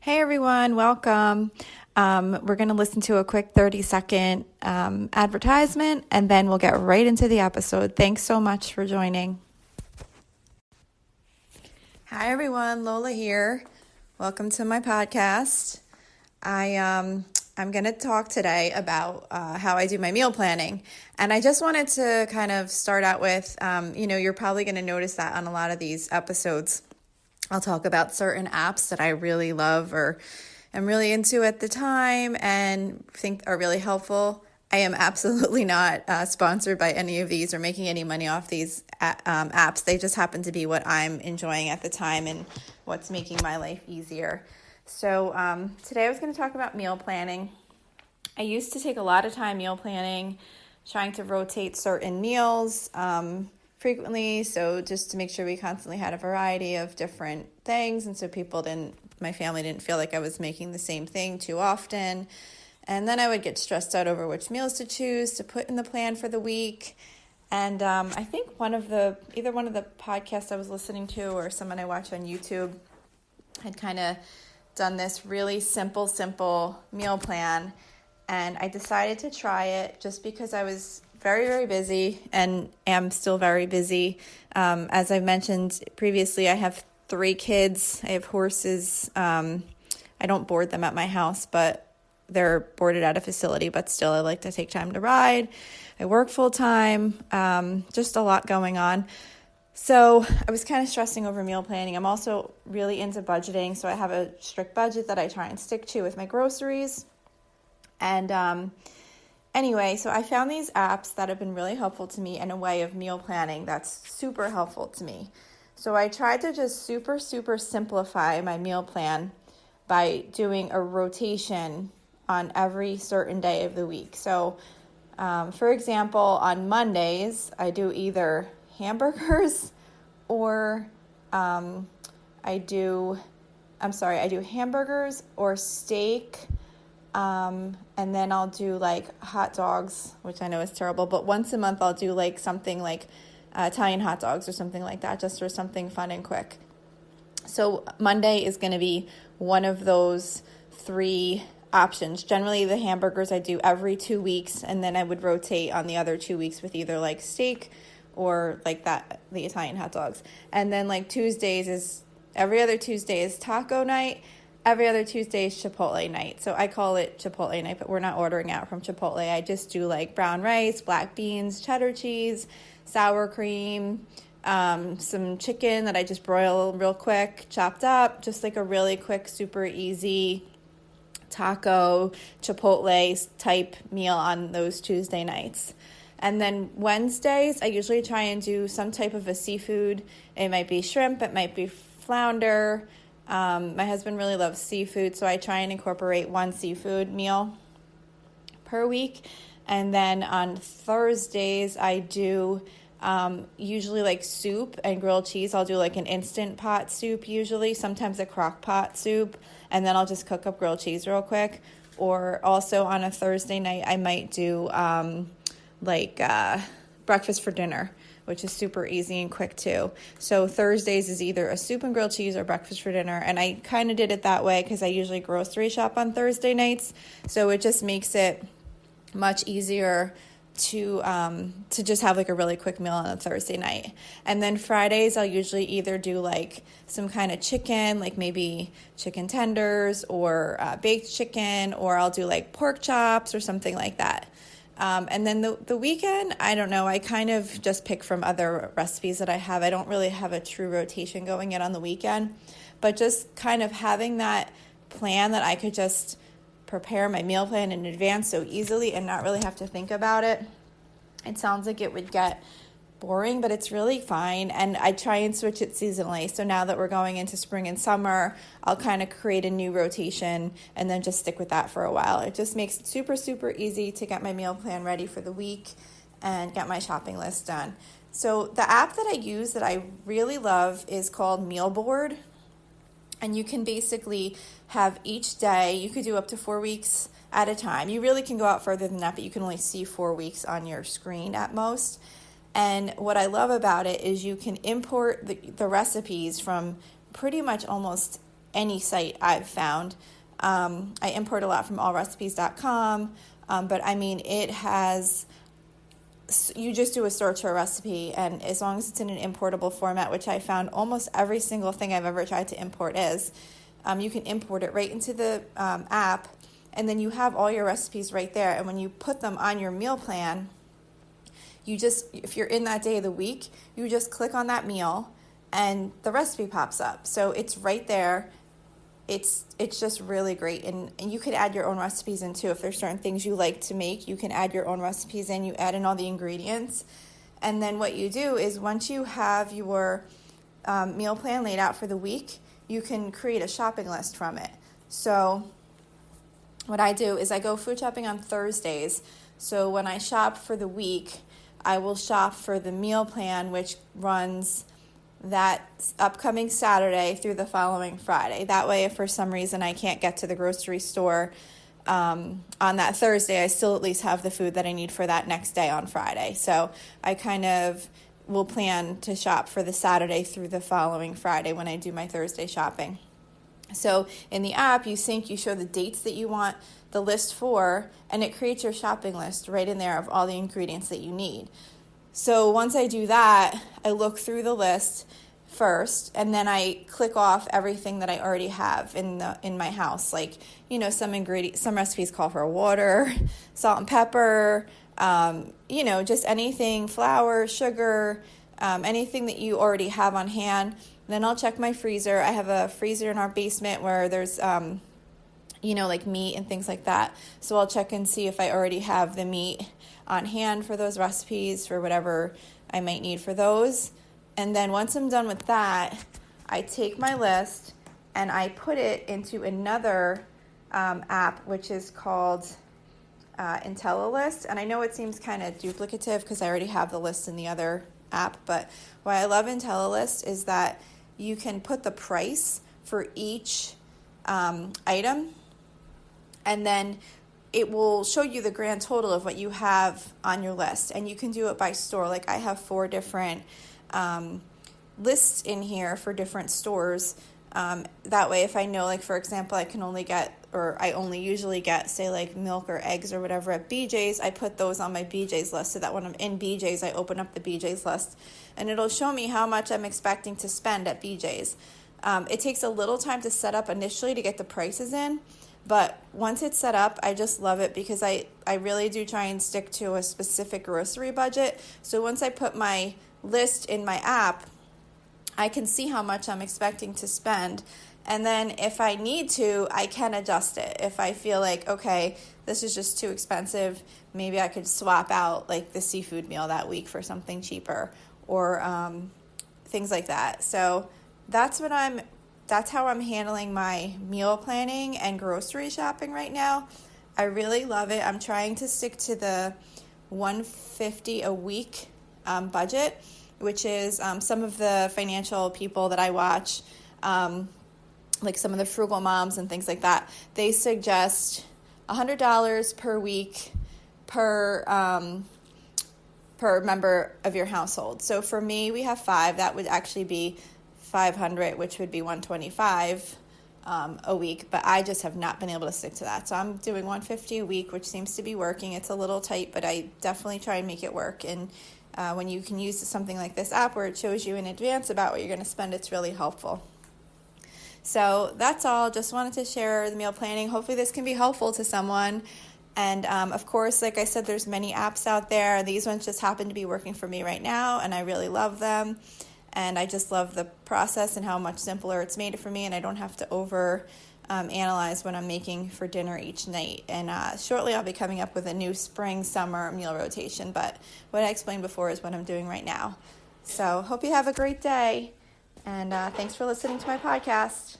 Hey everyone, welcome. We're going to listen to a quick 30-second advertisement and then we'll get right into the episode. Thanks so much for joining. Hi everyone, Lola here. Welcome to my podcast. I'm going to talk today about how I do my meal planning. And I just wanted to kind of start out with, you're probably going to notice that on a lot of these episodes. I'll talk about certain apps that I really love or am really into at the time and think are really helpful. I am absolutely not sponsored by any of these or making any money off these apps. They just happen to be what I'm enjoying at the time and what's making my life easier. So today I was going to talk about meal planning. I used to take a lot of time meal planning, trying to rotate certain meals frequently, so just to make sure we constantly had a variety of different things, and so my family didn't feel like I was making the same thing too often. And then I would get stressed out over which meals to choose to put in the plan for the week. And I think either one of the podcasts I was listening to or someone I watch on YouTube had kind of done this really simple meal plan, and I decided to try it just because I was very, very busy and am still very busy. As I've mentioned previously, I have 3 kids. I have horses. I don't board them at my house, but they're boarded at a facility, but still I like to take time to ride. I work full time, just a lot going on. So I was kind of stressing over meal planning. I'm also really into budgeting, so I have a strict budget that I try and stick to with my groceries. And anyway, so I found these apps that have been really helpful to me in a way of meal planning that's super helpful to me. So I tried to just super simplify my meal plan by doing a rotation on every certain day of the week. So, for example, on Mondays, I do either hamburgers or I do hamburgers or steak. And then I'll do like hot dogs, which I know is terrible, but once a month I'll do like something like Italian hot dogs or something like that, just for something fun and quick. So Monday is going to be one of those 3 options. Generally the hamburgers I do every 2 weeks, and then I would rotate on the other 2 weeks with either like steak or like the Italian hot dogs. And then like every other Tuesday is taco night. Every other Tuesday is Chipotle night. So I call it Chipotle night, but we're not ordering out from Chipotle. I just do like brown rice, black beans, cheddar cheese, sour cream, some chicken that I just broil real quick, chopped up, just like a really quick, super easy taco, Chipotle type meal on those Tuesday nights. And then Wednesdays, I usually try and do some type of a seafood. It might be shrimp, it might be flounder. My husband really loves seafood, so I try and incorporate one seafood meal per week. And then on Thursdays, I do usually like soup and grilled cheese. I'll do like an instant pot soup usually, sometimes a crock pot soup, and then I'll just cook up grilled cheese real quick. Or also on a Thursday night, I might do breakfast for dinner, which is super easy and quick too. So Thursdays is either a soup and grilled cheese or breakfast for dinner. And I kind of did it that way because I usually grocery shop on Thursday nights. So it just makes it much easier to just have like a really quick meal on a Thursday night. And then Fridays, I'll usually either do like some kind of chicken, like maybe chicken tenders or baked chicken, or I'll do like pork chops or something like that. And then the weekend, I don't know, I kind of just pick from other recipes that I have. I don't really have a true rotation going yet on the weekend, but just kind of having that plan that I could just prepare my meal plan in advance so easily and not really have to think about it. It sounds like it would get boring, but it's really fine. And I try and switch it seasonally. So now that we're going into spring and summer, I'll kind of create a new rotation and then just stick with that for a while. It just makes it super easy to get my meal plan ready for the week and get my shopping list done. So the app that I use that I really love is called Meal Board. And you can basically have each day, you could do up to 4 weeks at a time. You really can go out further than that, but you can only see 4 weeks on your screen at most. And what I love about it is you can import the recipes from pretty much almost any site I've found. I import a lot from allrecipes.com, but I mean, it has, you just do a search for a recipe, and as long as it's in an importable format, which I found almost every single thing I've ever tried to import is, you can import it right into the app, and then you have all your recipes right there. And when you put them on your meal plan, you just, if you're in that day of the week, you just click on that meal and the recipe pops up. So it's right there. It's just really great. And you could add your own recipes in too. If there's certain things you like to make, you can add your own recipes in. You add in all the ingredients. And then what you do is once you have your meal plan laid out for the week, you can create a shopping list from it. So what I do is I go food shopping on Thursdays. So when I shop for the week, I will shop for the meal plan, which runs that upcoming Saturday through the following Friday. That way, if for some reason I can't get to the grocery store on that Thursday, I still at least have the food that I need for that next day on Friday. So I kind of will plan to shop for the Saturday through the following Friday when I do my Thursday shopping. So in the app, you show the dates that you want the list for, and it creates your shopping list right in there of all the ingredients that you need. So once I do that, I look through the list first, and then I click off everything that I already have in my house. Like, some recipes call for water, salt and pepper, just anything, flour, sugar, anything that you already have on hand. Then I'll check my freezer. I have a freezer in our basement where there's, like meat and things like that. So I'll check and see if I already have the meat on hand for those recipes, for whatever I might need for those. And then once I'm done with that, I take my list and I put it into another app, which is called IntelliList. And I know it seems kind of duplicative because I already have the list in the other app, but what I love in IntelliList is that you can put the price for each item, and then it will show you the grand total of what you have on your list. And you can do it by store. Like I have 4 different lists in here for different stores. That way, if I know, like, for example, I only usually get, say, like milk or eggs or whatever at BJ's, I put those on my BJ's list so that when I'm in BJ's, I open up the BJ's list and it'll show me how much I'm expecting to spend at BJ's. It takes a little time to set up initially to get the prices in, but once it's set up, I just love it because I really do try and stick to a specific grocery budget. So once I put my list in my app, I can see how much I'm expecting to spend. And then if I need to, I can adjust it. If I feel like, okay, this is just too expensive, maybe I could swap out like the seafood meal that week for something cheaper or things like that. So that's how I'm handling my meal planning and grocery shopping right now. I really love it. I'm trying to stick to the $150 a week budget, which is some of the financial people that I watch, like some of the frugal moms and things like that. They suggest $100 per week per member of your household. So for me, we have 5. That would actually be $500, which would be $125 a week, but I just have not been able to stick to that. So I'm doing $150 a week, which seems to be working. It's a little tight, but I definitely try and make it work. And when you can use something like this app where it shows you in advance about what you're going to spend, it's really helpful. So that's all. Just wanted to share the meal planning. Hopefully this can be helpful to someone. And of course, like I said, there's many apps out there. These ones just happen to be working for me right now, and I really love them. And I just love the process and how much simpler it's made it for me, and I don't have to analyze what I'm making for dinner each night. And shortly I'll be coming up with a new spring-summer meal rotation, but what I explained before is what I'm doing right now. So hope you have a great day, and thanks for listening to my podcast.